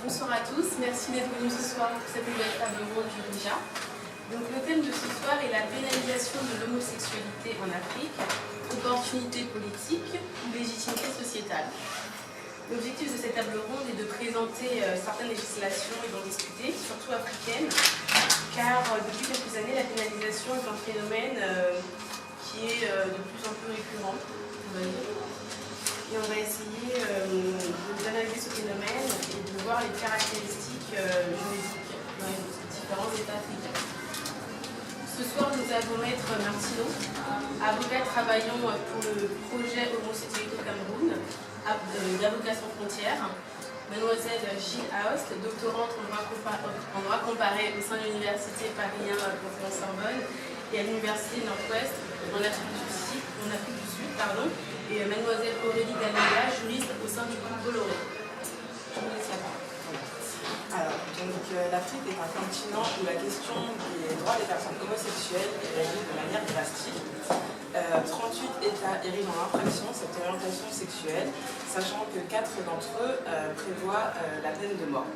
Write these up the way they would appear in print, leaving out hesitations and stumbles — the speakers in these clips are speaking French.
Bonsoir à tous, merci d'être venus ce soir pour cette nouvelle table ronde du RIJA. Donc, le thème de ce soir est la pénalisation de l'homosexualité en Afrique, opportunité politique ou légitimité sociétale. L'objectif de cette table ronde est de présenter certaines législations et d'en discuter, surtout africaines, car depuis quelques années, la pénalisation est un phénomène qui est de plus en plus récurrent. Et on va essayer d'analyser ce phénomène et de voir les caractéristiques juridiques dans les différents États africains. Ce soir, nous avons Maître Martineau, avocat travaillant pour le projet Homosexualité au Cameroun, d'Avocats sans frontières. Mademoiselle Gilles Aost, doctorante en droit comparé au sein de l'Université Paris 1 Sorbonne et à l'Université Nord-Ouest en Afrique du Sud, et Mademoiselle Aurélie Dalmega, juriste au sein du groupe Bolloré. Je vous laisse la parole. Alors, l'Afrique est un continent où la question des droits des personnes homosexuelles est réglée de manière drastique. 38 États érigent en infraction cette orientation sexuelle, sachant que 4 d'entre eux prévoient la peine de mort.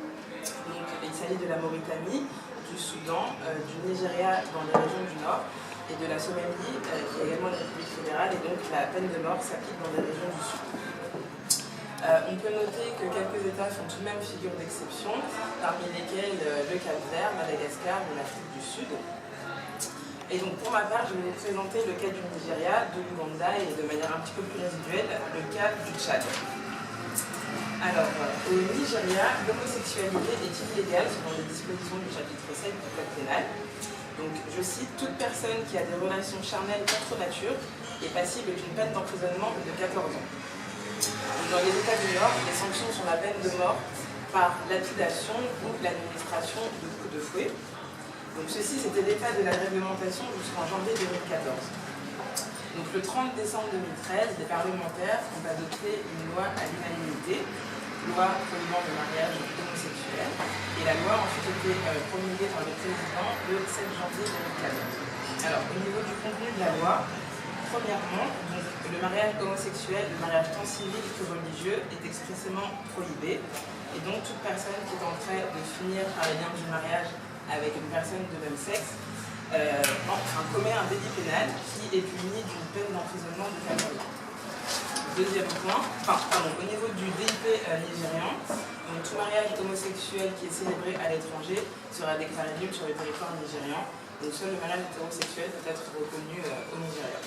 Donc, il s'agit de la Mauritanie, du Soudan, du Nigeria dans les régions du Nord et de la Somalie, qui est également une république fédérale, et donc la peine de mort s'applique dans les régions du Sud. On peut noter que quelques États font tout de même figure d'exception, parmi lesquels le Cap-Vert, Madagascar ou l'Afrique du Sud. Et donc pour ma part, je vais vous présenter le cas du Nigeria, de l'Ouganda et de manière un petit peu plus résiduelle, le cas du Tchad. Alors, au Nigeria, l'homosexualité est illégale selon les dispositions du chapitre 7 du Code pénal. Donc, je cite, toute personne qui a des relations charnelles contre nature est passible d'une peine d'emprisonnement de 14 ans. Dans les États du Nord, les sanctions sont la peine de mort par lapidation ou l'administration de coups de fouet. Donc ceci, c'était l'état de la réglementation jusqu'en janvier 2014. Donc le 30 décembre 2013, les parlementaires ont adopté une loi à l'unanimité, loi prohibant le mariage homosexuel, et la loi a ensuite été promulguée par le président le 7 janvier 2014. Alors au niveau du contenu de la loi, premièrement, donc, le mariage homosexuel, le mariage tant civil que religieux est expressément prohibé, et donc toute personne qui est en train de finir par les liens du mariage avec une personne de même sexe commet un délit pénal qui est puni d'une peine d'emprisonnement de 14 ans. Deuxième point, au niveau du DIP nigérian, donc, tout mariage homosexuel qui est célébré à l'étranger sera déclaré nul sur le territoire nigérian, donc seul le mariage hétérosexuel peut être reconnu au Nigeria.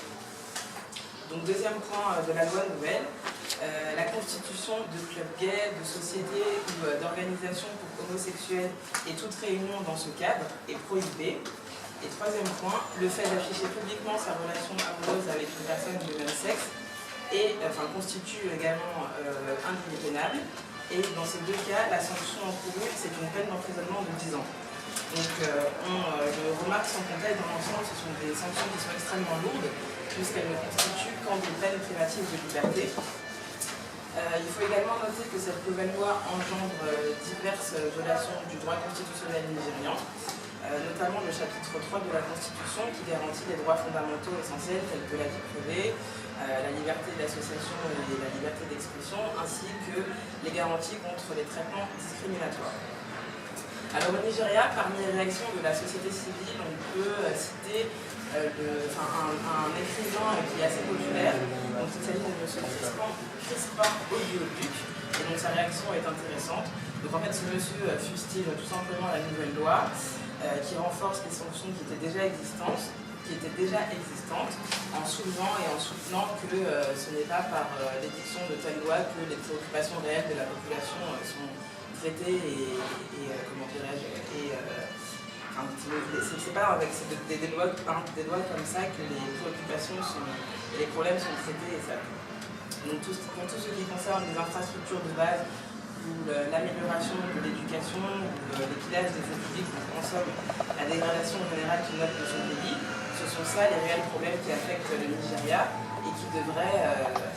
Donc deuxième point de la loi nouvelle, la constitution de clubs gays, de sociétés ou d'organisations pour homosexuels et toute réunion dans ce cadre est prohibée. Et troisième point, le fait d'afficher publiquement sa relation amoureuse avec une personne de même sexe constitue également un délit pénal. Et dans ces deux cas, la sanction encourue, c'est une peine d'emprisonnement de 10 ans. Donc on le remarque sans conteste, dans l'ensemble, ce sont des sanctions qui sont extrêmement lourdes, puisqu'elles ne constituent qu'en des peines privatives de liberté. Il faut également noter que cette nouvelle loi engendre diverses violations du droit constitutionnel nigérian, notamment le chapitre 3 de la Constitution qui garantit les droits fondamentaux essentiels tels que la vie privée, la liberté d'association et la liberté d'expression, ainsi que les garanties contre les traitements discriminatoires. Alors au Nigeria, parmi les réactions de la société civile, on peut citer un écrivain qui est assez populaire, donc il s'agit de M. Crispin Oduoduc, et donc sa réaction est intéressante. Donc en fait, ce monsieur fustige tout simplement la nouvelle loi qui renforce les sanctions qui étaient déjà existantes, en soulevant et en soutenant que ce n'est pas par l'édiction de telle loi que les préoccupations réelles de la population sont traitées c'est pas avec des lois comme ça que les préoccupations et les problèmes sont traités. Et ça. Donc pour tout ce qui concerne les infrastructures de base, ou l'amélioration de l'éducation, ou l'équilibre des eaux publiques, en somme, la la dégradation générale qui note de son pays. Ce sont ça les réels problèmes qui affectent le Nigeria et qui devraient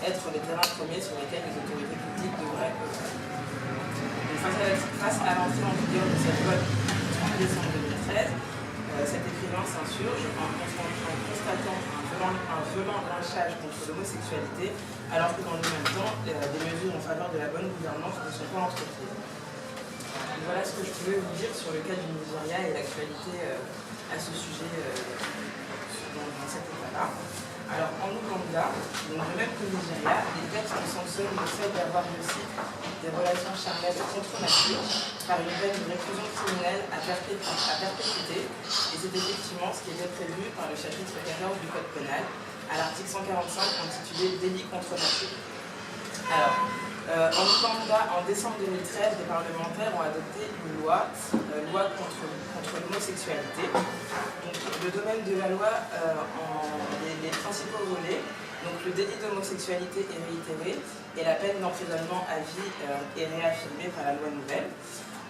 être les terrains premiers sur lesquels les autorités publiques devraient œuvrer. Face à l'entrée en vigueur de cette loi du 30 décembre 2013, cet écrivain s'insurge en constatant un violent lynchage contre l'homosexualité, alors que dans le même temps, des mesures en faveur de la bonne gouvernance ne sont pas entreprises. Voilà ce que je pouvais vous dire sur le cas du Nigeria et l'actualité à ce sujet dans cet état-là. Alors en Ouganda, donc de même que le Nigeria, les textes sanctionnent le fait d'avoir aussi des relations charnelles contre nature par une peine de réclusion criminelle à perpétuité, et c'est effectivement ce qui était prévu par le chapitre 14 du Code pénal, à l'article 145 intitulé Délit contre nature. Alors, en Ouganda, en décembre 2013, les parlementaires ont adopté une loi contre l'homosexualité. Donc, le domaine de la loi, les principaux volets, donc le délit d'homosexualité est réitéré et la peine d'emprisonnement à vie est réaffirmée par la loi nouvelle.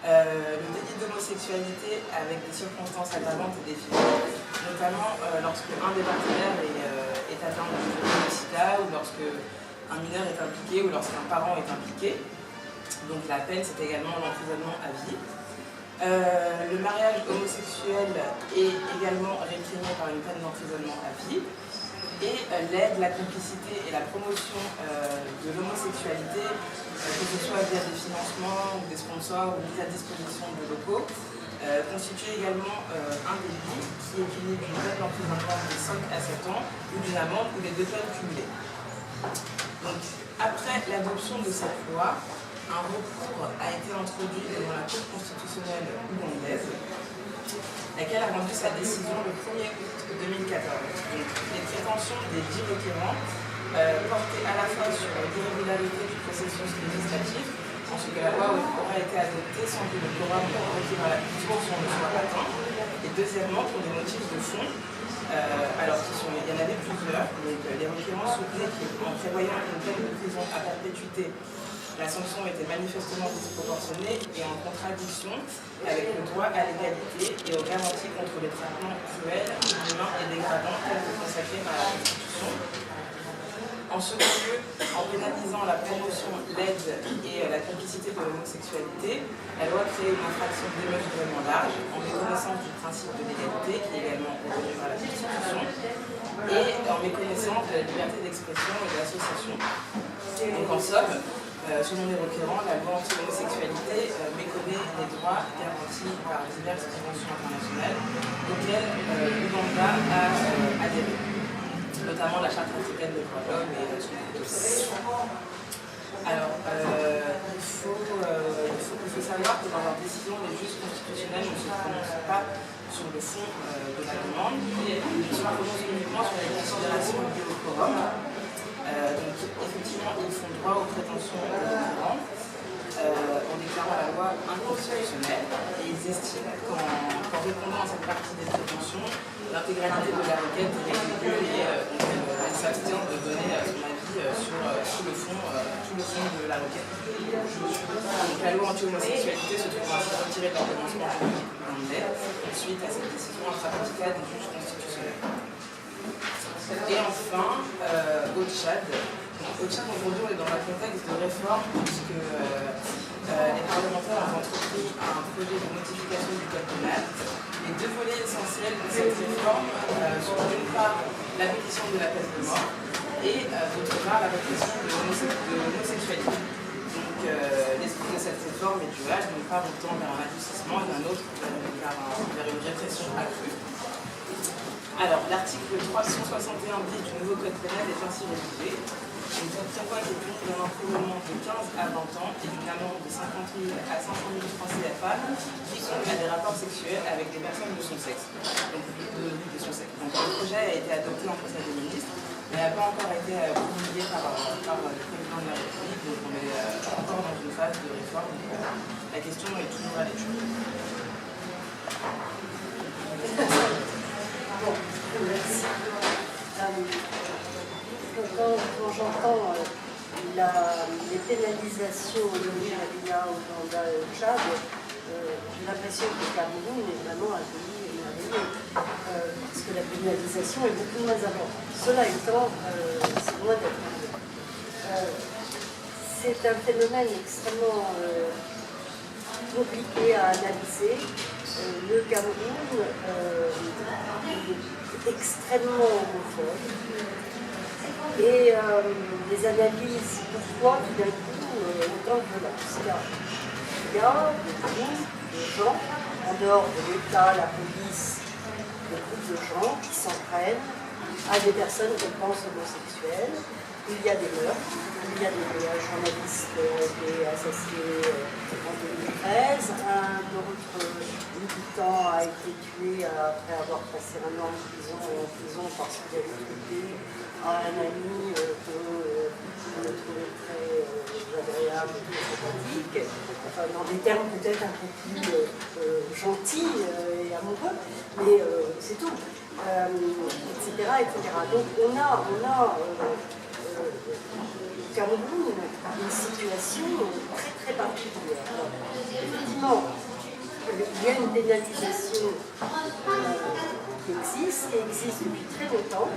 Le délit d'homosexualité avec des circonstances aggravantes est défini, notamment lorsque un des partenaires est atteint de sida ou lorsque un mineur est impliqué ou lorsqu'un parent est impliqué. Donc la peine, c'est également l'emprisonnement à vie. Le mariage homosexuel est également réprimé par une peine d'emprisonnement à vie. Et l'aide, la complicité et la promotion de l'homosexualité, que ce soit via des financements ou des sponsors ou mise à disposition de locaux, constitue également un délit qui est puni d'une peine d'emprisonnement de 5 à 7 ans ou d'une amende ou des deux peines cumulées. Donc, après l'adoption de cette loi, un recours a été introduit devant la Cour constitutionnelle ougandaise, laquelle a rendu sa décision le 1er août 2014. Donc, les prétentions des 10 requérants portaient à la fois sur l'irrégularité du processus législatif, en ce que la loi aura été adoptée sans que le quorum requis par la Constitution ne soit atteint, et deuxièmement pour des motifs de fond. Alors il y en avait plusieurs, donc les requérants soutenaient qu'en prévoyant une peine de prison à perpétuité, la sanction était manifestement disproportionnée et en contradiction avec le droit à l'égalité et aux garanties contre les traitements cruels, inhumains et dégradants tels que consacrés par la Constitution. En second lieu, en pénalisant la promotion, l'aide et la complicité de l'homosexualité, la loi crée une infraction démesurément large, en méconnaissance du principe de l'égalité, qui est également reconnu par la Constitution, et en méconnaissance de la liberté d'expression et d'association. Donc en somme, selon les requérants, la loi anti-homosexualité méconnaît les droits garantis par diverses conventions internationales auxquelles l'Ouganda a adhéré, notamment la Charte africaine des droits de l'homme et son protocole. Alors, il faut savoir que dans leur décision, les juges constitutionnels ne se prononcent pas sur le fond de la demande, ils se prononcent uniquement sur les considérations liées au quorum. Donc, effectivement, ils font droit aux prétentions des requérants en déclarant la loi inconstitutionnelle et ils estiment qu'en répondant à cette partie des prétentions, l'intégralité de la requête est réglée et elle s'abstient de donner son avis sur tout le fond de la requête. Donc, la loi anti-homosexualité se trouve ainsi retirée de l'ordonnancement juridique ougandais suite à cette décision intrapartitale des juges constitutionnels. Et enfin, au Tchad, aujourd'hui, on est dans un contexte de réforme puisque les parlementaires ont entrepris un projet de modification du code pénal. Les deux volets essentiels de cette réforme sont d'une part l'abolition de la peine de mort et d'autre part la répression de l'homosexualité. Donc l'esprit de cette réforme est dual, d'une part on tend vers un adoucissement et d'un autre vers une répression accrue. Alors, l'article 361 bis du nouveau code pénal est ainsi rédigé. Il prévoit qu'il y ait un emprisonnement de 15 à 20 ans et d'une amende de 50 000 à 500 000 francs CFA qui sont à des rapports sexuels avec des personnes de son sexe. Donc, le projet a été adopté en Conseil des ministres, mais n'a pas encore été promulgué par le président de la République. Donc, on est encore dans une phase de réforme. Donc, la question est toujours à l'étude. Bon, merci. Quand j'entends les pénalisations au Nigeria, au Ouganda et au Tchad, j'ai l'impression que le Cameroun est vraiment un pays pénalisation est beaucoup moins importante. Cela étant, c'est loin d'être parlé. C'est un phénomène extrêmement compliqué à analyser. Le Cameroun est extrêmement homophobe. Et les analyses, pourquoi tout d'un coup autant de violence? Il y a des groupes de gens, en dehors de l'État, la police, des groupes de gens qui s'en prennent à des personnes qu'elles pensent homosexuelles. Il y a des meurtres, il y a des journalistes qui ont été assassinés en 2013, un autre militant a été tué après avoir passé un an en prison parce qu'il avait traité à un ami qu'on a trouvé très agréable et sympathique, enfin, dans des termes peut-être un peu plus gentils et amoureux, mais c'est tout, etc., etc. Donc on a au Cameroun une situation très très particulière. Alors, effectivement, il y a une pénalisation qui existe depuis très longtemps,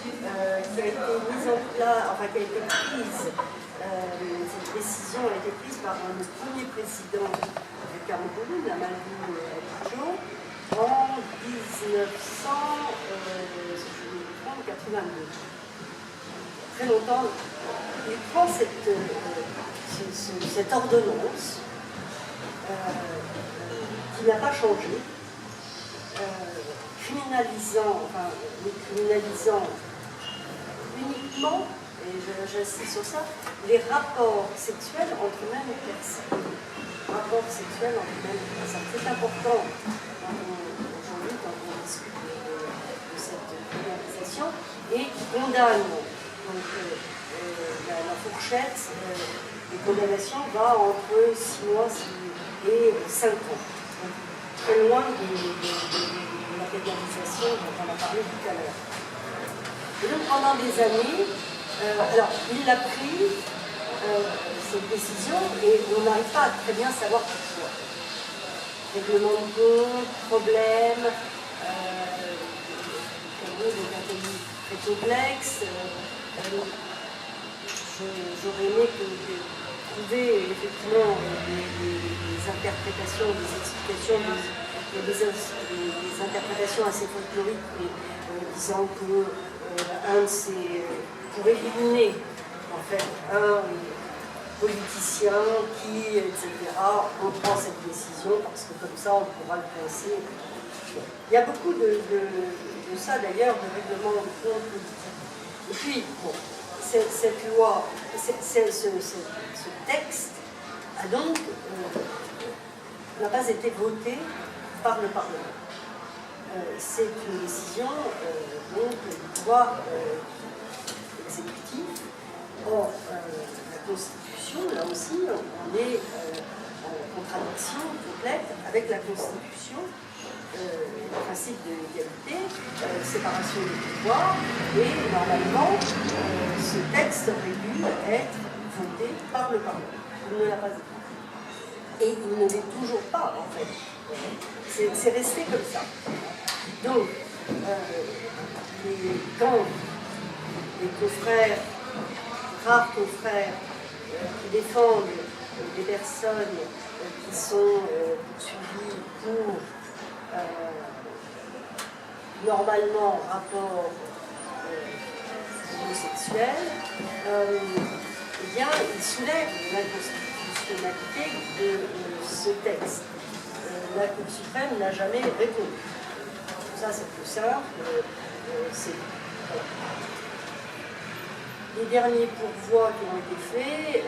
qui a été mise en place, enfin qui a été prise, cette décision a été prise par le premier président du Cameroun, Amadou Ahidjo, en 1982. Très longtemps, il prend cette ordonnance qui n'a pas changé, criminalisant uniquement, et j'insiste sur ça, les rapports sexuels entre mêmes personnes. Rapports sexuels entre mêmes personnes. C'est important aujourd'hui quand on discute de cette criminalisation et qui condamne. Donc la fourchette des condamnations va entre 6 mois et 5 ans. Donc, très loin de la pénalisation dont on a parlé tout à l'heure. Et donc pendant des années, alors il a pris cette décision et on n'arrive pas à très bien savoir pourquoi. Règlement de compte, problème, c'est un pays très complexe. J'aurais aimé trouver effectivement des interprétations, des explications, des interprétations assez folkloriques, disant que un de ces, pour éliminer en fait un politicien qui, etc., on prend cette décision parce que comme ça on pourra le penser. Il y a beaucoup de ça d'ailleurs, de règlements de compte politique. Et puis, bon, cette loi, ce texte a donc n'a pas été voté par le Parlement. C'est une décision donc du pouvoir exécutif. Or, la Constitution, là aussi, on est en contradiction complète avec la Constitution. Le principe de l'égalité, séparation des pouvoirs, et normalement, ce texte aurait dû être voté par le Parlement. Il ne l'a pas été. Et il ne l'est toujours pas, en fait. C'est resté comme ça. Donc, quand les confrères, rares confrères, qui défendent des personnes qui sont poursuivies pour normalement rapport homosexuel, eh bien, il soulève l'inconstitutionnalité de ce texte. La Cour suprême n'a jamais répondu. Ça, c'est plus simple. Les derniers pourvois qui ont été faits,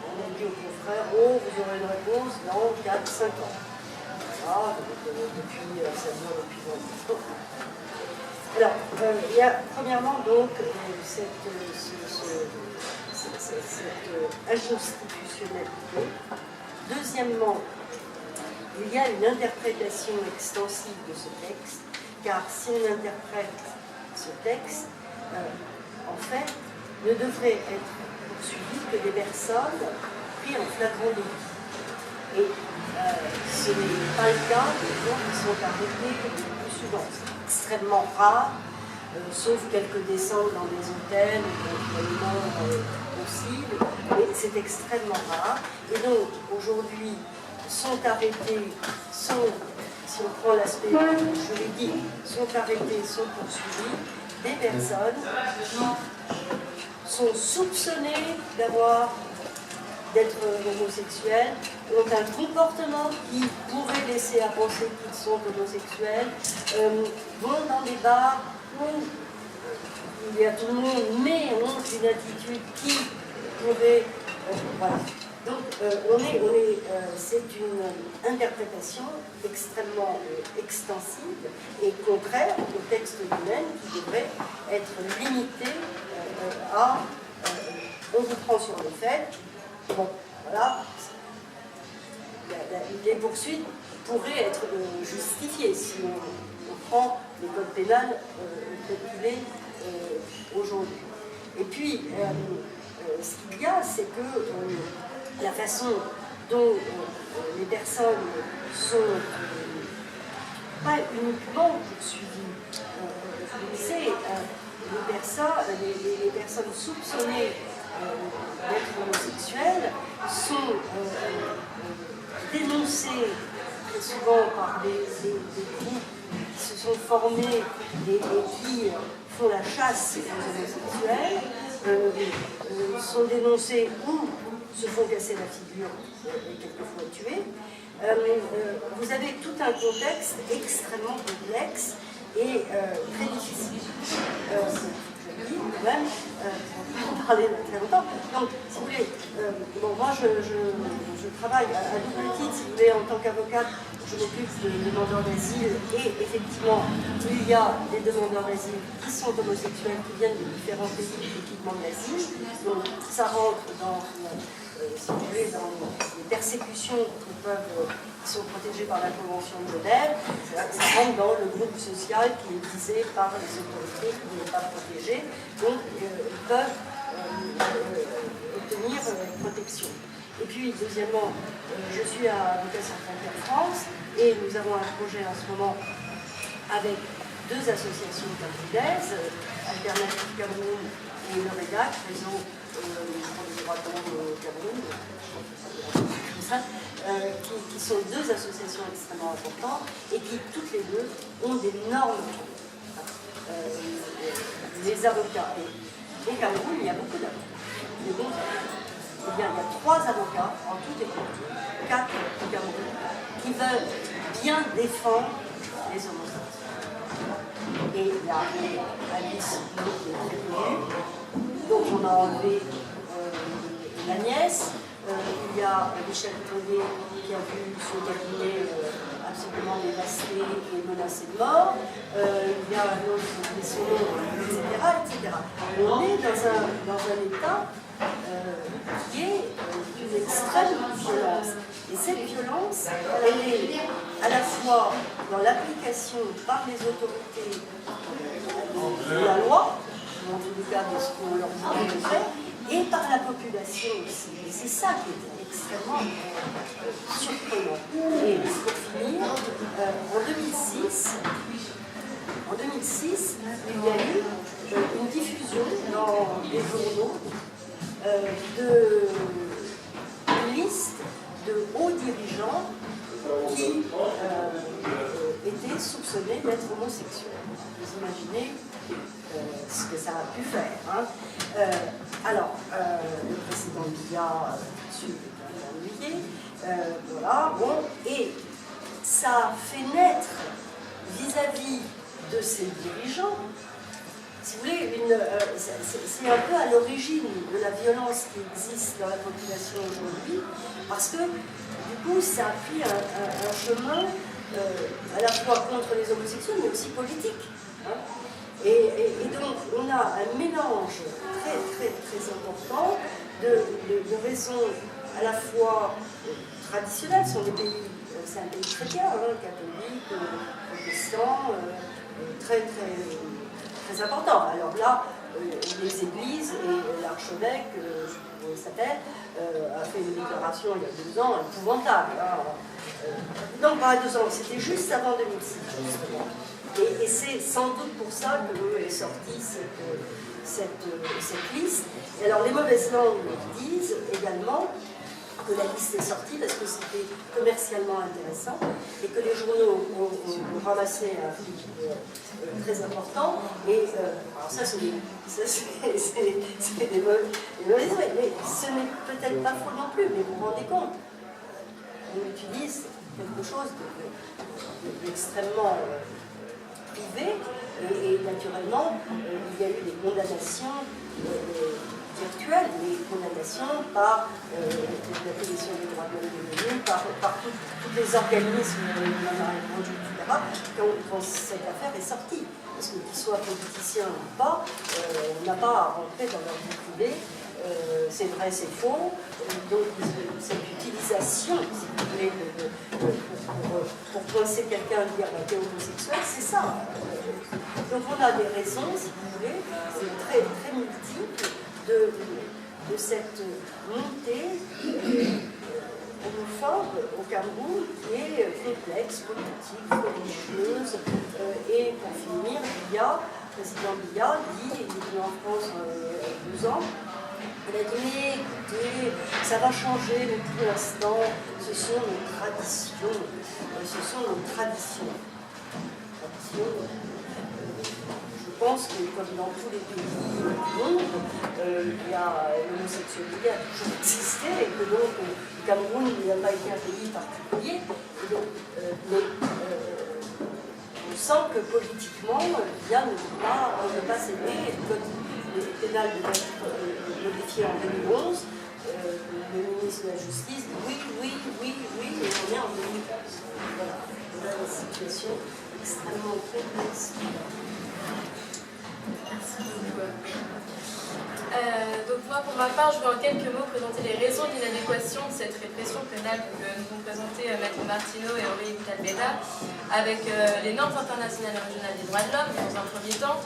on a dit aux confrères, oh, vous aurez une réponse dans 4-5 ans. Depuis 20 ans. Alors, il y a premièrement donc cette inconstitutionnalité. Deuxièmement, il y a une interprétation extensive de ce texte, car si on interprète ce texte, en fait, ne devrait être poursuivi que des personnes prises en flagrant délit. Et ce n'est pas le cas des gens qui sont arrêtés le plus souvent. C'est extrêmement rare, sauf quelques descentes dans des hôtels, éventuellement possibles, mais c'est extrêmement rare. Et donc, aujourd'hui, sont arrêtés, si on prend l'aspect juridique, sont arrêtés, sont poursuivis, des personnes qui sont soupçonnées d'être homosexuels, ont un comportement qui pourrait laisser à penser qu'ils sont homosexuels, vont dans des bars où il y a tout le monde, mais ont une attitude qui pourrait... voilà. Donc, c'est une interprétation extrêmement extensive et contraire au texte lui-même qui devrait être limité à on vous prend sur les faits. Bon, voilà. Les poursuites pourraient être justifiées si on prend les codes pénals calculés aujourd'hui. Et puis, ce qu'il y a, c'est que la façon dont les personnes sont pas uniquement poursuivies, c'est les personnes soupçonnées d'être homosexuels sont dénoncés très souvent par des groupes qui se sont formés et qui font la chasse aux homosexuels, sont dénoncés ou se font casser la figure et quelquefois tués. Vous avez tout un contexte extrêmement complexe et très difficile. Quand même, on en parler très longtemps. Donc, si vous voulez, moi je travaille à double titre, si vous voulez, en tant qu'avocate, je m'occupe de demandeurs d'asile et effectivement, il y a des demandeurs d'asile qui sont homosexuels, qui viennent de différents pays et qui demandent l'asile. Donc, ça rentre dans, si vous voulez, dans les persécutions qui sont protégées par la Convention de Genève. Ça rentre dans le groupe social qui est visé par les autorités qui n'est pas protégé. Donc, ils peuvent obtenir protection. Et puis, deuxièmement, je suis à Avocats sans frontières France et nous avons un projet en ce moment avec deux associations camerounaises, Alternative Cameroun et le REDAC, Réseau pour les droits de l'homme au Cameroun, qui sont deux associations extrêmement importantes et qui, toutes les deux, ont d'énormes les avocats. Et au Cameroun, il y a beaucoup d'avocats. Les bons avocats. Eh bien, il y a 3 avocats, en tout et pour tout, 4 au Cameroun, qui veulent bien défendre les homosexuels. Et il y a Alice, qui est très connue, donc on a enlevé la nièce. Il y a Michel Collier qui a vu son cabinet absolument dévasté et menacé de mort. Il y a un autre qui est son nom, etc. On est dans un état qui est d'une extrême violence. Et cette violence, elle est à la fois dans l'application par les autorités de la loi, en tous les cas de ce qu'on leur demande de faire, et par la population aussi. Et c'est ça qui est extrêmement surprenant. Et pour finir, en 2006, il y a eu une diffusion dans les journaux d'une liste de hauts dirigeants qui étaient soupçonnés d'être homosexuels. Vous imaginez ce que ça a pu faire. Hein. Le président Biya, tout de suite, est ennuyé. Voilà, bon, et ça a fait naître vis-à-vis de ces dirigeants, si vous voulez, c'est un peu à l'origine de la violence qui existe dans la population aujourd'hui, parce que du coup, ça a pris un chemin à la fois contre les homosexuels, mais aussi politique. Hein. Et donc, on a un mélange très, très, très important de raisons à la fois traditionnelles, c'est un pays chrétien, hein, catholique, protestant, très, très, très important. Alors là, les églises, et l'archevêque, comment il s'appelle, a fait une déclaration il y a 2 ans épouvantable. Non, pas 2 ans, c'était juste avant 2006, justement. Et c'est sans doute pour ça que est sortie cette liste. Et alors les mauvaises langues disent également que la liste est sortie parce que c'était commercialement intéressant et que les journaux ont ramassé un fric très important. Et alors ça, c'est des mauvaises oreilles, mais ce n'est peut-être pas faux non plus, mais vous vous rendez compte, on utilise quelque chose d'extrêmement privé et naturellement, il y a eu des condamnations virtuelles, des condamnations par la Commission des droits de l'homme, par tous les organismes, etc., quand cette affaire est sortie. Parce que qu'ils soient politiciens ou pas, on n'a pas à rentrer dans leur vie privée. C'est vrai, c'est faux. Donc cette utilisation, si vous voulez, pour coincer quelqu'un et dire bah, t'es homosexuel, c'est ça. Donc on a des raisons, si vous voulez, c'est très, très multiple de cette montée homophobe au Cameroun qui est complexe, politique, religieuse. Et pour finir, le président Biya dit, il est venu en France il y a 2 ans, il a dit mais écoutez, ça va changer, mais pour l'instant, ce sont nos traditions. Ce sont nos traditions. Je pense que, comme dans tous les pays du monde, l'homosexualité a toujours existé et que donc le Cameroun n'a pas été un pays particulier. Et donc, on sent que politiquement, bien ne peut pas céder. Le code pénal devait être modifié en 2011. Le ministre de la Justice dit oui, et on est en 2011. Voilà, on a une situation extrêmement complexe. Merci beaucoup. Donc moi, pour ma part, je vais en quelques mots présenter les raisons d'inadéquation de cette répression pénale que nous ont présenté Maître Martineau et Aurélie Vital-Beda avec les normes internationales et régionales des droits de l'homme dans un premier temps.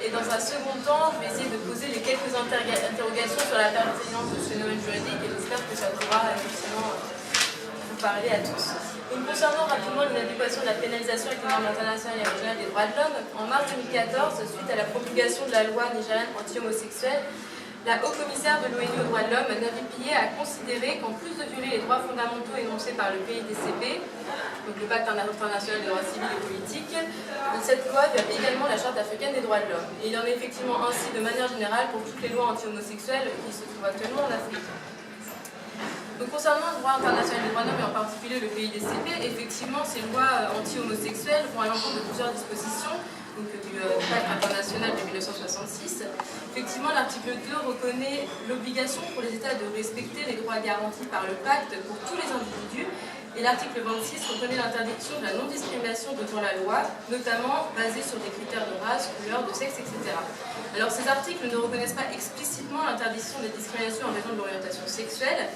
Et dans un second temps, je vais essayer de poser les quelques interrogations sur la pertinence de ce phénomène juridique et j'espère que ça pourra effectivement vous parler à tous. Donc, concernant rapidement l'inadéquation de la pénalisation avec les normes internationales et régionales des droits de l'homme, en mars 2014, suite à la promulgation de la loi nigériane anti-homosexuelle, la haut-commissaire de l'ONU aux droits de l'homme, Navi Pillay, a considéré qu'en plus de violer les droits fondamentaux énoncés par le PIDCB, donc le Pacte international des droits civils et politiques, cette loi viole également la Charte africaine des droits de l'homme. Et il en est effectivement ainsi de manière générale pour toutes les lois anti-homosexuelles qui se trouvent actuellement en Afrique. Donc, concernant le droit international des droits de l'homme et en particulier le PIDCB, effectivement ces lois anti-homosexuelles vont à l'encontre de plusieurs dispositions donc, du Pacte international de 1966. Effectivement, l'article 2 reconnaît l'obligation pour les États de respecter les droits garantis par le pacte pour tous les individus. Et l'article 26 reconnaît l'interdiction de la non-discrimination devant la loi, notamment basée sur des critères de race, couleur, de sexe, etc. Alors ces articles ne reconnaissent pas explicitement l'interdiction des discriminations en raison de l'orientation sexuelle.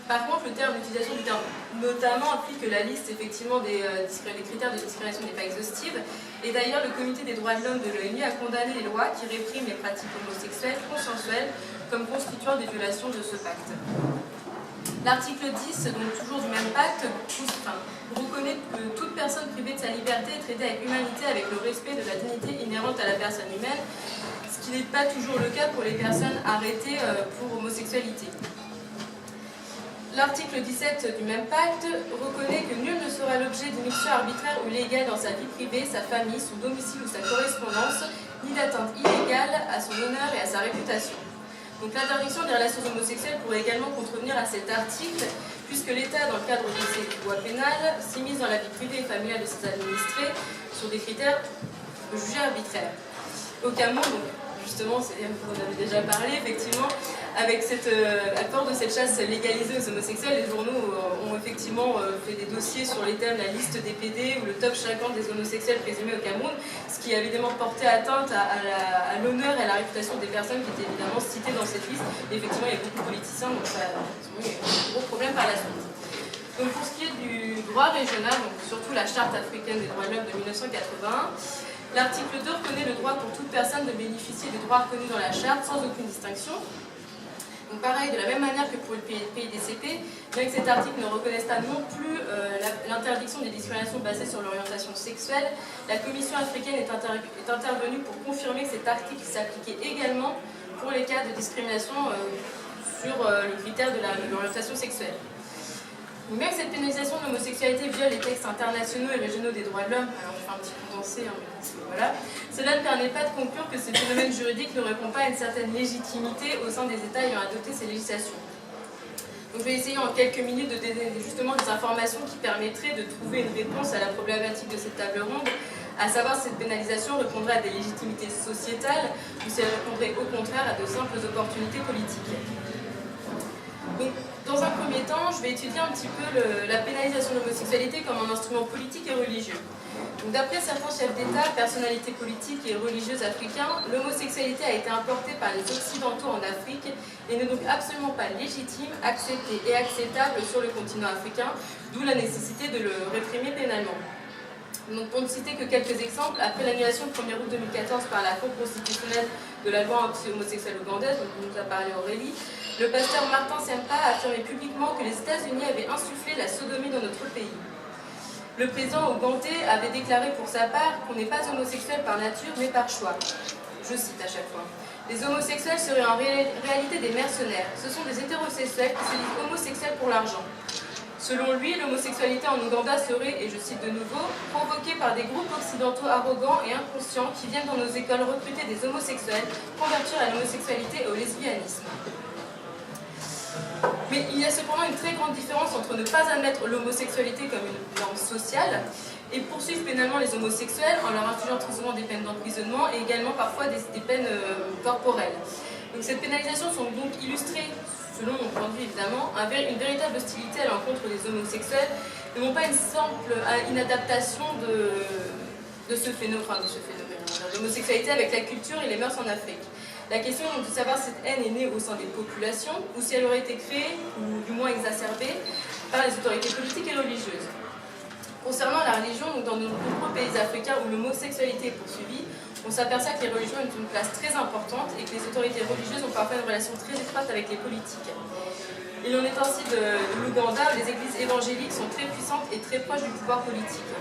Par contre, le terme d'utilisation du terme notamment implique que la liste effectivement des critères de discrimination n'est pas exhaustive. Et d'ailleurs, le Comité des droits de l'homme de l'ONU a condamné les lois qui répriment les pratiques homosexuelles consensuelles comme constituant des violations de ce pacte. L'article 10, donc toujours du même pacte, reconnaît que toute personne privée de sa liberté est traitée avec humanité, avec le respect de la dignité inhérente à la personne humaine, ce qui n'est pas toujours le cas pour les personnes arrêtées pour homosexualité. L'article 17 du même pacte reconnaît que nul ne sera l'objet d'une mixture arbitraire ou illégale dans sa vie privée, sa famille, son domicile ou sa correspondance, ni d'atteinte illégale à son honneur et à sa réputation. Donc l'interdiction des relations homosexuelles pourrait également contrevenir à cet article, puisque l'État, dans le cadre de ses lois pénales, s'immisce dans la vie privée et familiale de ses administrés sur des critères jugés arbitraires. Au Cameroun, justement, vous en avez déjà parlé, effectivement, avec à force de cette chasse légalisée aux homosexuels, les journaux ont effectivement fait des dossiers sur les thèmes la liste des PD ou le top 50 des homosexuels présumés au Cameroun, ce qui a évidemment porté atteinte à l'honneur et à la réputation des personnes qui étaient évidemment citées dans cette liste. Et effectivement, il y a beaucoup de politiciens, donc ça a eu un gros problème par la suite. Donc pour ce qui est du droit régional, donc surtout la Charte africaine des droits de l'homme de 1981, L'article 2 reconnaît le droit pour toute personne de bénéficier des droits reconnus dans la charte sans aucune distinction. Donc pareil, de la même manière que pour le PIDCP, bien que cet article ne reconnaisse pas non plus l'interdiction des discriminations basées sur l'orientation sexuelle, la Commission africaine est intervenue pour confirmer que cet article s'appliquait également pour les cas de discrimination sur le critère de l'orientation sexuelle. Donc, bien que cette pénalisation de l'homosexualité viole les textes internationaux et régionaux des droits de l'homme, alors je fais un petit condensé, hein, voilà, cela ne permet pas de conclure que ce phénomène juridique ne répond pas à une certaine légitimité au sein des États ayant adopté ces législations. Donc, je vais essayer en quelques minutes de donner justement des informations qui permettraient de trouver une réponse à la problématique de cette table ronde, à savoir si cette pénalisation répondrait à des légitimités sociétales ou si elle répondrait au contraire à de simples opportunités politiques. Donc, dans un premier temps, je vais étudier un petit peu la pénalisation de l'homosexualité comme un instrument politique et religieux. D'après certains chefs d'État, personnalités politiques et religieuses africains, l'homosexualité a été importée par les Occidentaux en Afrique et n'est donc absolument pas légitime, acceptée et acceptable sur le continent africain, d'où la nécessité de le réprimer pénalement. Donc, pour ne citer que quelques exemples, après l'annulation le 1er août 2014 par la Cour constitutionnelle de la loi anti-homosexuelle ougandaise, dont nous a parlé Aurélie, le pasteur Martin Sempa a affirmé publiquement que les États-Unis avaient insufflé la sodomie dans notre pays. Le président ougandais avait déclaré pour sa part qu'on n'est pas homosexuel par nature mais par choix. Je cite à chaque fois. Les homosexuels seraient en réalité des mercenaires. Ce sont des hétérosexuels qui se disent homosexuels pour l'argent. Selon lui, l'homosexualité en Ouganda serait, et je cite de nouveau, provoquée par des groupes occidentaux arrogants et inconscients qui viennent dans nos écoles recruter des homosexuels, convertir à l'homosexualité et au lesbianisme. Mais il y a cependant une très grande différence entre ne pas admettre l'homosexualité comme une norme sociale et poursuivre pénalement les homosexuels en leur infligeant très souvent des peines d'emprisonnement et également parfois des peines corporelles. Donc cette pénalisation sont donc illustrées, selon mon point de vue évidemment, une véritable hostilité à l'encontre des homosexuels et non pas une simple inadaptation de ce phénomène, de l'homosexualité avec la culture et les mœurs en Afrique. La question est de savoir si cette haine est née au sein des populations ou si elle aurait été créée, ou du moins exacerbée, par les autorités politiques et religieuses. Concernant la religion, donc dans de nombreux pays africains où l'homosexualité est poursuivie, on s'aperçoit que les religions ont une place très importante et que les autorités religieuses ont parfois une relation très étroite avec les politiques. Il en est ainsi de l'Ouganda où les églises évangéliques sont très puissantes et très proches du pouvoir politique.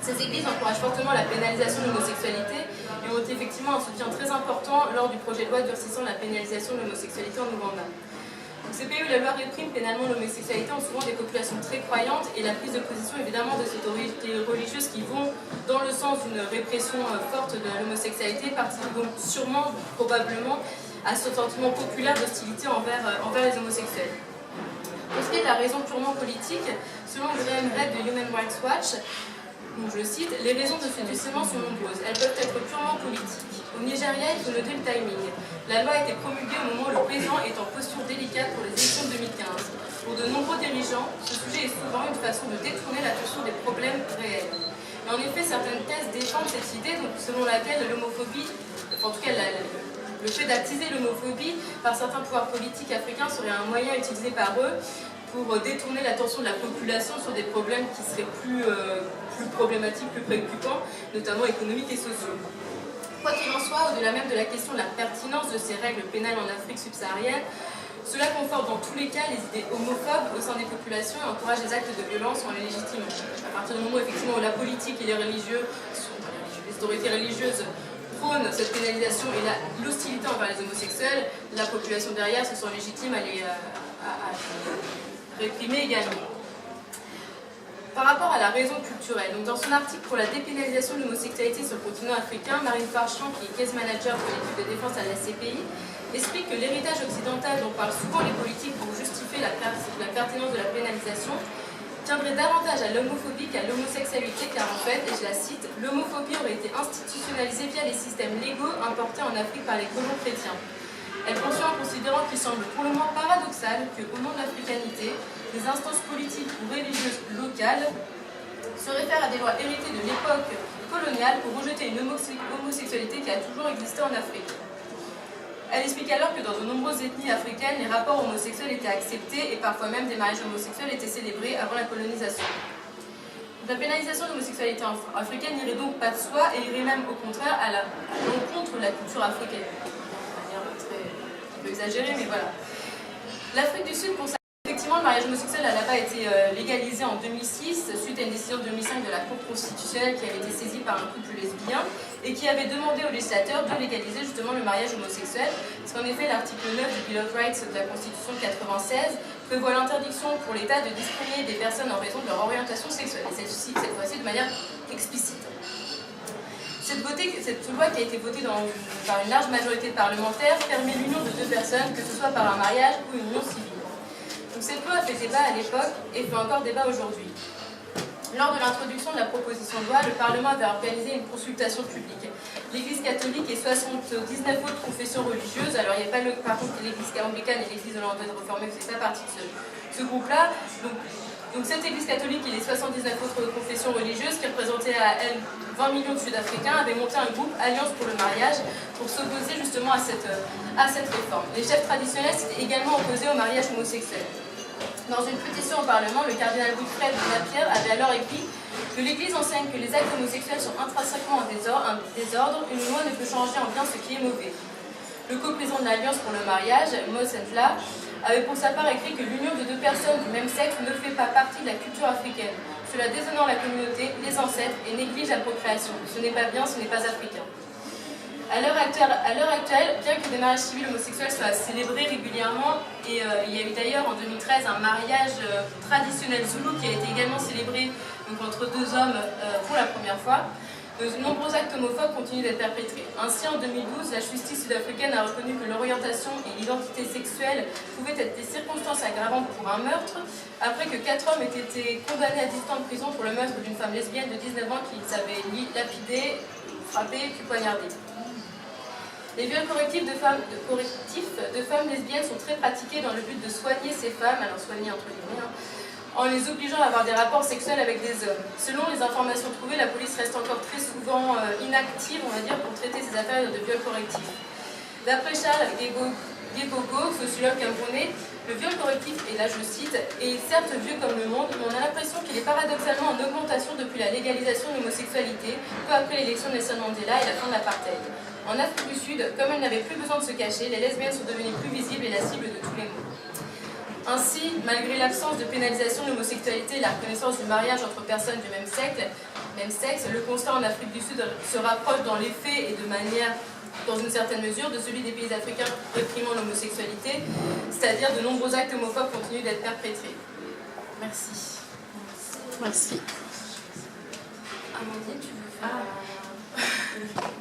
Ces églises encouragent fortement la pénalisation de l'homosexualité et ont effectivement un soutien très important lors du projet de loi durcissant la pénalisation de l'homosexualité en Ouganda. Donc, ces pays où la loi réprime pénalement l'homosexualité ont souvent des populations très croyantes et la prise de position évidemment de ces autorités religieuses qui vont dans le sens d'une répression forte de l'homosexualité participe donc sûrement, probablement, à ce sentiment populaire d'hostilité envers les homosexuels. Pour ce qui est de la raison purement politique, selon Graham Redd de Human Rights Watch, donc je cite, « Les raisons de ce durcissement sont nombreuses. Elles peuvent être purement politiques. Au Nigeria, il faut noter le timing. La loi a été promulguée au moment où le président est en posture délicate pour les élections de 2015. Pour de nombreux dirigeants, ce sujet est souvent une façon de détourner l'attention des problèmes réels. Et en effet, certaines thèses défendent cette idée donc, selon laquelle l'homophobie, en tout cas le fait d'attiser l'homophobie par certains pouvoirs politiques africains serait un moyen utilisé par eux pour détourner l'attention de la population sur des problèmes qui seraient plus problématiques, plus préoccupants, notamment économiques et sociaux. Quoi qu'il en soit, au-delà même de la question de la pertinence de ces règles pénales en Afrique subsaharienne, cela conforte dans tous les cas les idées homophobes au sein des populations et encourage les actes de violence en les légitimant. À partir du moment effectivement où la politique et les autorités religieuses prônent cette pénalisation et l'hostilité envers les homosexuels, la population derrière se sent légitime à les réprimer également. Par rapport à la raison culturelle, donc dans son article pour la dépénalisation de l'homosexualité sur le continent africain, Marine Farchon, qui est case manager pour l'équipe de défense à la CPI, explique que l'héritage occidental dont parlent souvent les politiques pour justifier la pertinence de la pénalisation tiendrait davantage à l'homophobie qu'à l'homosexualité, car en fait, et je la cite, l'homophobie aurait été institutionnalisée via les systèmes légaux importés en Afrique par les colons chrétiens. Elle poursuit en considérant qu'il semble pour le moins paradoxal qu'au nom de l'africanité, des instances politiques ou religieuses locales se réfèrent à des lois héritées de l'époque coloniale pour rejeter une homosexualité qui a toujours existé en Afrique. Elle explique alors que dans de nombreuses ethnies africaines, les rapports homosexuels étaient acceptés et parfois même des mariages homosexuels étaient célébrés avant la colonisation. La pénalisation de l'homosexualité africaine n'irait donc pas de soi et irait même au contraire à l'encontre de la culture africaine. De manière un peu exagérée, mais voilà. L'Afrique du Sud, pour ça, effectivement, le mariage homosexuel a là-bas été légalisé en 2006 suite à une décision de 2005 de la Cour constitutionnelle qui avait été saisie par un couple lesbien et qui avait demandé aux législateurs de légaliser justement le mariage homosexuel. Parce qu'en effet, l'article 9 du Bill of Rights de la Constitution de 1996 prévoit l'interdiction pour l'État de discriminer des personnes en raison de leur orientation sexuelle, et celle-ci, cette fois-ci, de manière explicite. Cette loi qui a été votée par une large majorité de parlementaires permet l'union de deux personnes, que ce soit par un mariage ou une union civile. Donc cette loi a fait débat à l'époque et fait encore débat aujourd'hui. Lors de l'introduction de la proposition de loi, le Parlement avait organisé une consultation publique. L'Église catholique et 79 autres confessions religieuses, alors il n'y a pas par contre l'Église anglicane et l'Église hollandaise réformée, vous ne faites pas partie de ce groupe-là. Donc cette Église catholique et les 79 autres confessions religieuses, qui représentaient à elles 20 millions de Sud-Africains, avaient monté un groupe Alliance pour le mariage pour s'opposer justement à cette réforme. Les chefs traditionnels s'étaient également opposés au mariage homosexuel. Dans une pétition au Parlement, le cardinal Wilfred Napier avait alors écrit que l'Église enseigne que les actes homosexuels sont intrinsèquement un désordre, une loi ne peut changer en bien ce qui est mauvais. Le coprésident de l'Alliance pour le mariage, Mos Ntla, avait pour sa part écrit que l'union de deux personnes du même sexe ne fait pas partie de la culture africaine. Cela déshonore la communauté, les ancêtres et néglige la procréation. Ce n'est pas bien, ce n'est pas africain. À l'heure actuelle, bien que des mariages civils homosexuels soient célébrés régulièrement, et il y a eu d'ailleurs en 2013 un mariage traditionnel zoulou qui a été également célébré donc, entre deux hommes pour la première fois, de nombreux actes homophobes continuent d'être perpétrés. Ainsi, en 2012, la justice sud-africaine a reconnu que l'orientation et l'identité sexuelle pouvaient être des circonstances aggravantes pour un meurtre, après que 4 hommes aient été condamnés à 10 ans de prison pour le meurtre d'une femme lesbienne de 19 ans qu'ils avaient lapidée, frappée puis poignardée. Les viols correctifs de femmes lesbiennes sont très pratiqués dans le but de soigner ces femmes, alors soigner entre guillemets, en les obligeant à avoir des rapports sexuels avec des hommes. Selon les informations trouvées, la police reste encore très souvent inactive, on va dire, pour traiter ces affaires de viols correctifs. D'après Charles Gegogo, sociologue camerounais, le viol correctif, et là je cite, est certes vieux comme le monde, mais on a l'impression qu'il est paradoxalement en augmentation depuis la légalisation de l'homosexualité, peu après l'élection de Nelson Mandela et la fin de l'apartheid. En Afrique du Sud, comme elles n'avaient plus besoin de se cacher, les lesbiennes sont devenues plus visibles et la cible de tous les maux. Ainsi, malgré l'absence de pénalisation de l'homosexualité et la reconnaissance du mariage entre personnes du même sexe, le constat en Afrique du Sud se rapproche dans les faits et de manière, dans une certaine mesure, de celui des pays africains réprimant l'homosexualité, c'est-à-dire de nombreux actes homophobes continuent d'être perpétrés. Merci. Merci. Amandine, tu veux faire...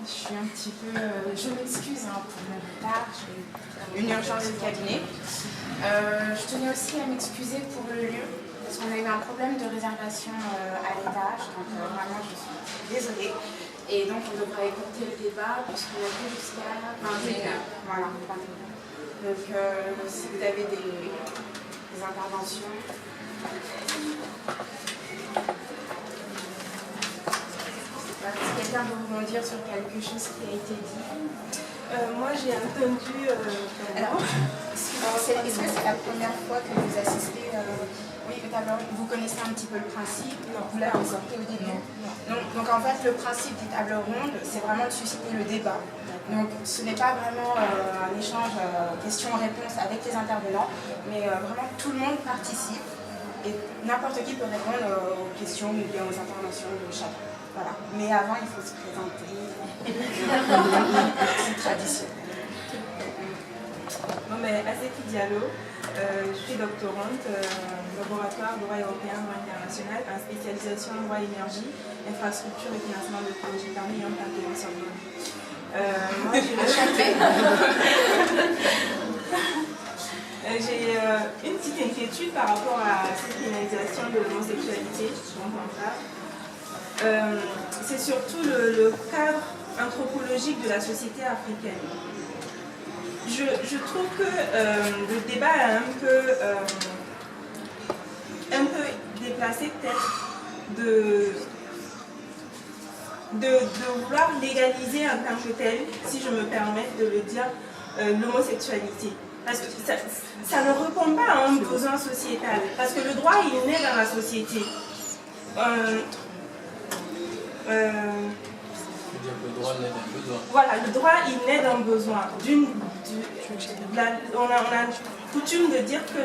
Je suis un petit peu... je m'excuse pour le retard, j'ai une urgence de cabinet. Je tenais aussi à m'excuser pour le lieu, parce qu'on a eu un problème de réservation à l'étage, donc vraiment je suis désolée. Et donc on devrait écouter le débat, puisqu'on a vu jusqu'à 21h. Voilà, 21h. Donc si vous avez des interventions... Si quelqu'un veut rebondir sur quelque chose qui a été dit. Moi j'ai entendu... Alors, est-ce que c'est la première fois que vous assistez oui, vous connaissez un petit peu le principe? Non. Vous l'avez sorti au début? Non. Donc en fait, le principe des tables rondes, c'est vraiment de susciter le débat. Donc ce n'est pas vraiment un échange questions-réponses avec les intervenants, mais vraiment tout le monde participe et n'importe qui peut répondre aux questions ou bien aux interventions de chacun. Voilà. Mais avant, il faut se présenter. C'est traditionnel. Bon, mais Aseki Diallo, je suis doctorante laboratoire droit européen, droit international, en spécialisation droit énergie, infrastructure et financement de projets permis et en intervention. Moi, j'ai une petite inquiétude par rapport à cette pénalisation de l'homosexualité dont on parle. C'est surtout le cadre anthropologique de la société africaine. Je trouve que le débat est un peu déplacé peut-être de vouloir légaliser en tant que tel, si je me permets de le dire, l'homosexualité. Parce que ça ne répond pas à un besoin sociétal. Parce que le droit, il naît dans la société. Le droit naît d'un besoin. Voilà, le droit, il naît d'un besoin. On a coutume de dire que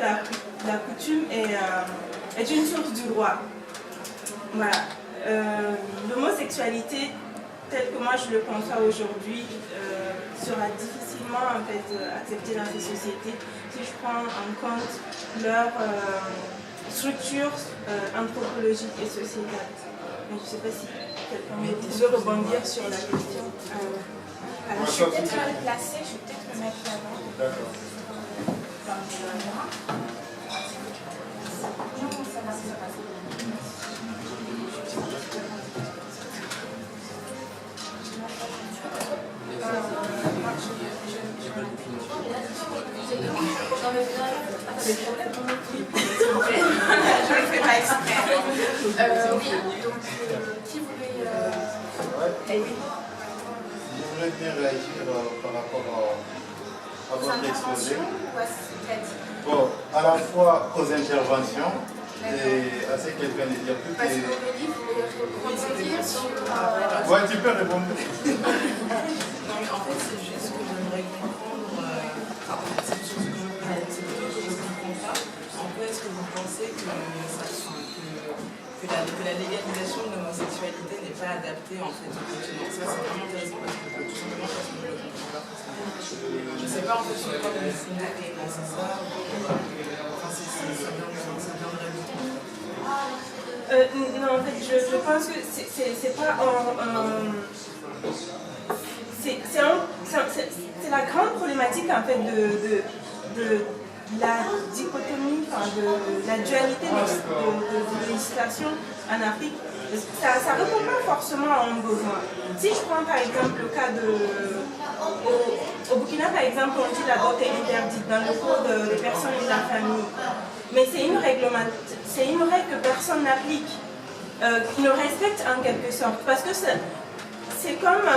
la coutume est une source du droit. Voilà. L'homosexualité, telle que moi je le conçois aujourd'hui, sera difficilement en fait, acceptée dans ces sociétés si je prends en compte leur structure anthropologique et sociétale. Mais je ne sais pas si quelqu'un veut rebondir sur la question. Alors, je suis peut-être mal placée, je vais peut-être me mettre là-bas. D'accord. Non, ça va, ça va. Je ne le fais pas exprès. Oui, donc qui voulait... Je voudrais bien réagir par rapport à votre exposé. Bon, à la fois aux interventions et à ce que quelqu'un de dire plus. Parce qu'Aurélie voulait rebondir sur... Ouais, tu peux répondre. Non, mais en fait, c'est juste que j'aimerais comprendre. C'est plutôt que je ne comprends pas. En fait, est-ce que vous pensez que la légalisation de l'homosexualité n'est pas adaptée en fait au continent? Ça, c'est vraiment intéressant parce que tout simplement, parce que je ne le comprends pas. Je ne sais pas en fait sur quoi vous signalez, mais c'est ça. Enfin, ça viendrait d'où? Non, en fait, je pense que c'est pas c'est la grande problématique en fait de la dichotomie, enfin de la dualité de législation en Afrique. Ça ne répond pas forcément à un besoin. Si je prends par exemple le cas au Burkina, par exemple, on dit l'avortement est interdite dans le code des personnes et de la famille. Mais c'est une règle que personne n'applique, qui ne respecte en quelque sorte. Parce que c'est comme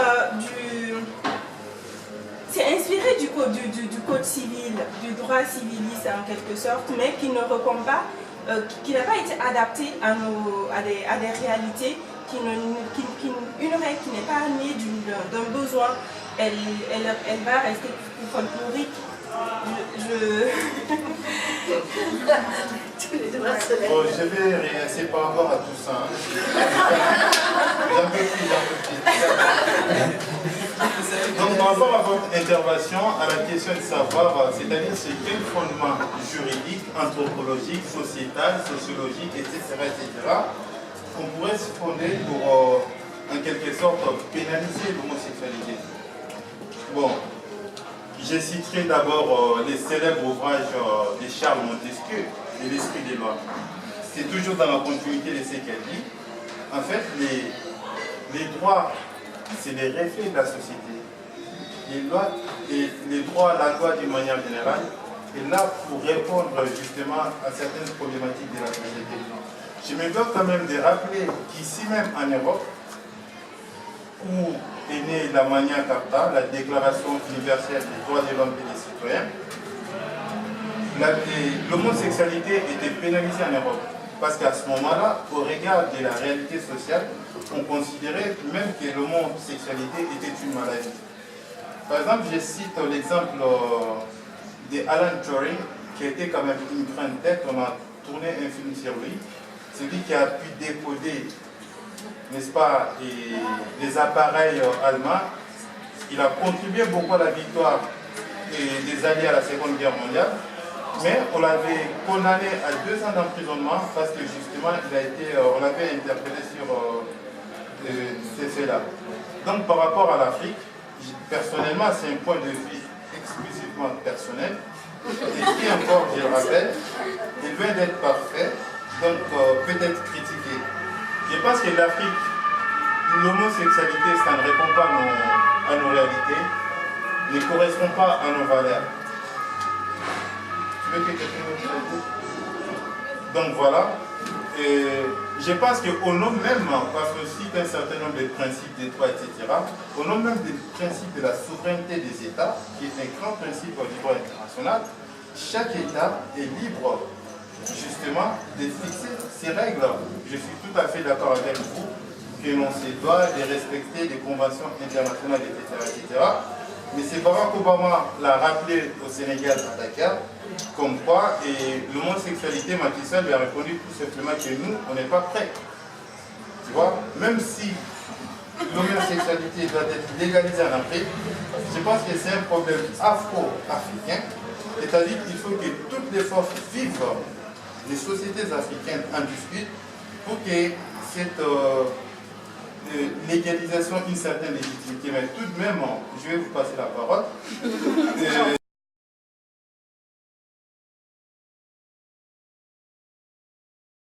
c'est inspiré du code civil, du droit civiliste en quelque sorte, mais qui ne répond pas, qui n'a pas été adapté à des réalités, une règle qui n'est pas née d'un besoin, elle va rester folklorique. Bon, je vais réagir par rapport à tout ça. J'en peux plus. Donc, par rapport à votre intervention, à la question de savoir, c'est-à-dire c'est quel fondement juridique, anthropologique, sociétal, sociologique, etc., qu'on pourrait se fonder pour, en quelque sorte, pénaliser l'homosexualité. Bon, je citerai d'abord les célèbres ouvrages de Charles Montesquieu, de l'Esprit des lois. C'est toujours dans la continuité de ce qu'elle dit. En fait, les droits, c'est les reflets de la société. Les lois et les droits, la loi d'une manière générale, est là pour répondre justement à certaines problématiques de la société. Je me dois quand même de rappeler qu'ici même en Europe, où est née la Magna Carta, la Déclaration universelle des droits de l'homme et des citoyens, l'homosexualité était pénalisée en Europe. Parce qu'à ce moment-là, au regard de la réalité sociale, on considérait même que l'homosexualité était une maladie. Par exemple, je cite l'exemple d'Alan Turing, qui était quand même une grande tête. On a tourné un film sur lui. Celui qui a pu décoder, n'est-ce pas, les appareils allemands. Il a contribué beaucoup à la victoire des Alliés à la Seconde Guerre mondiale. Mais on l'avait condamné à 2 ans d'emprisonnement parce que justement, on l'avait interpellé sur ces faits-là. Donc par rapport à l'Afrique, personnellement, c'est un point de vue exclusivement personnel. Et qui encore, je le rappelle, est loin d'être parfait, donc peut être critiqué. Je pense que l'Afrique, l'homosexualité, ça ne répond pas à nos réalités, ne correspond pas à nos valeurs. Donc voilà, et je pense qu'au nom même, parce que cite un certain nombre de principes des droits, etc., au nom même des principes de la souveraineté des États, qui est un grand principe au niveau international, chaque État est libre justement de fixer ces règles. Je suis tout à fait d'accord avec vous que l'on se doit de respecter les conventions internationales, etc. Mais c'est Barack Obama l'a rappelé au Sénégal, à Dakar, comme quoi l'homosexualité, Macky Sall lui a répondu tout simplement que nous, on n'est pas prêts. Tu vois, même si l'homosexualité doit être légalisée en Afrique, je pense que c'est un problème afro-africain, c'est-à-dire qu'il faut que toutes les forces vives des sociétés africaines en discutent pour que cette légalisation ait une certaine légitimité. Mais tout de même, je vais vous passer la parole.